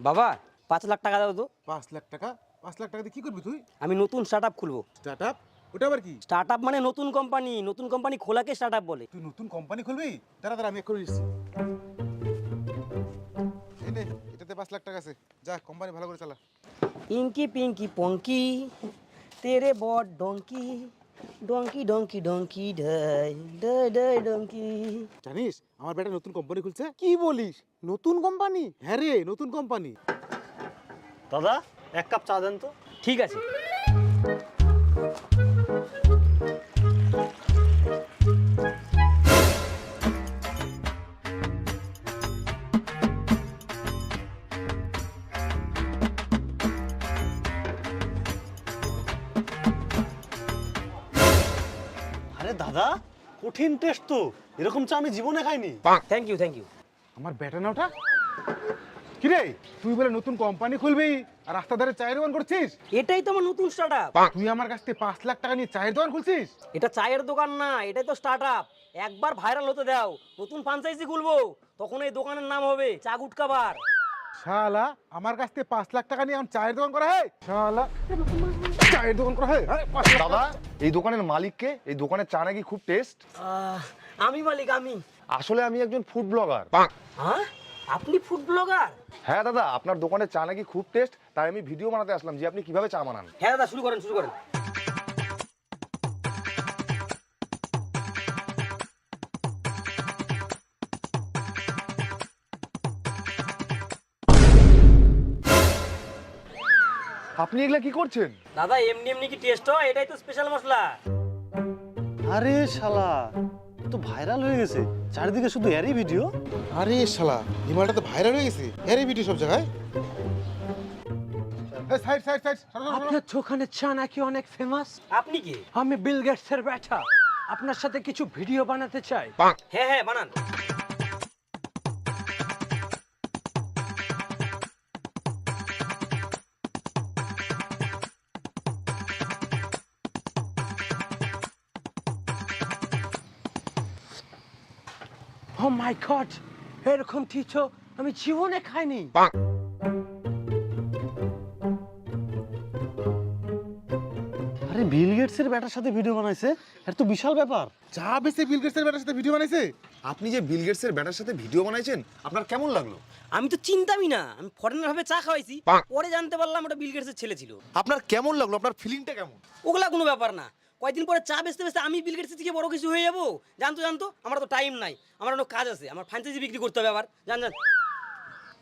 বাবা 5 লাখ টাকা দাও তো। 5 লাখ টাকা? 5 লাখ টাকা দিয়ে কি করবি তুই? আমি নতুন স্টার্ট আপ খুলবো। Start up? ওটা আবার কি? স্টার্ট আপ মানে নতুন কোম্পানি খোলাকে স্টার্ট আপ বলে। তুই নতুন কোম্পানি খুলবি? দাঁড়া দাঁড়া, আমি এক্ষুনি দিচ্ছি। এই নে, এটাতে 5 লাখ টাকা আছে। যা, কোম্পানি ভালো করে চালা। ইনকি পিঙ্কি পঙ্কি তেরে বট ডঙ্কি ডঙ্কি ডঙ্কি ডঙ্কি ঢাই ঢাই ঢাই ডঙ্কি। জানিস আমার বেটা নতুন কোম্পানি খুলছে? কি বলিস, নতুন কোম্পানি? হ্যাঁ রে, নতুন কোম্পানি। দাদা 1 কাপ চা দেন তো। ঠিক আছে। আরে দাদা, কঠিন টেস্ট তো, এরকম চা আমি জীবনে খাইনি। Thank you thank you. আমার বেটা না ওটা? কি রে, তুই বলে নতুন কোম্পানি খুলবি আর রাস্তা ধারে চায়ের দোকান করছিস? এটাই তো আমার নতুন স্টার্ট আপ। তুই আমার কাছ থেকে 5 লাখ টাকা নিয়ে চায়ের দোকান খুলছিস? এটা চায়ের দোকান না, এটাই তো স্টার্ট আপ। একবার ভাইরাল হতে দাও, নতুন ফ্র্যাঞ্চাইজি খুলবো, তখন এই দোকানের নাম হবে চা গুটকা বার। শালা, আমার কাছ থেকে 5 লাখ টাকা নিয়ে এখন চায়ের দোকান করা হয়? শালা, চায়ের দোকান করা হয়? আরে 5 লাখ দাদা, টাকা। এই দোকানের মালিককে? এই দোকানের চা নাকি খুব টেস্ট। আমি মালিক, আমি। আসলে আমি একজন ফুড ব্লগার। হ্যাঁ, আপনি ফুড ব্লগার? হ্যাঁ দাদা, আপনার দোকানের চা নাকি খুব টেস্ট, তাই আমি ভিডিও বানাতে আসলাম যে আপনি কিভাবে চা বানান। হ্যাঁ দাদা, শুরু করেন শুরু করেন। আপনি এগুলা কি করছেন? দাদা এমনি এমনি কি টেস্ট হয়? এটাই তো স্পেশাল মশলা। আরে শালা, এ তো ভাইরাল হয়ে গেছে, চারিদিকে শুধু এরই ভিডিও। আরে শালা, হিমালটা তো ভাইরাল হয়ে গেছে। এর ভিডিও সব জায়গায়। এই সাইড সাইড সাইড, সরো, সরো, সরো। আপনার দোকানের চা নাকি অনেক ফেমাস। আপনি কি? আমি বিল গেটসের ব্যাটা, আপনার সাথে কিছু ভিডিও বানাতে চাই। হ্যাঁ হ্যাঁ, বানান। ও মাই গড, এরকম টিচো আমি জীবনে খাইনি। আরে বিল গেটসের ব্যাটার সাথে ভিডিও বানাইছে, এটা তো বিশাল ব্যাপার। চা বেচে বিল গেটসের বেটার সাথে ভিডিও বানাইছে? আপনি যে বিল গেটসের ব্যাটার সাথে ভিডিও বানাইছেন, আপনার কেমন লাগলো? আমি তো চিন্তামই না, আমি ফরেনার ভাবে চা খাওয়াইছি, পরে জানতে পারলাম ওটা বিল গেটসের ছেলে ছিল। আপনার কেমন লাগলো? আপনার ফিলিংটা কেমন? ওগুলা কোনো ব্যাপার না। কয়েকদিন পরে চা বেচতে বেচতে আমি বিল গেটসের থেকে বড় কিছু হয়ে যাবো। জানতো, আমার তো টাইম নাই, আমার অনেক কাজ আছে, আমার ফ্র্যাঞ্চাইজি বিক্রি করতে হবে আবার। জান জান।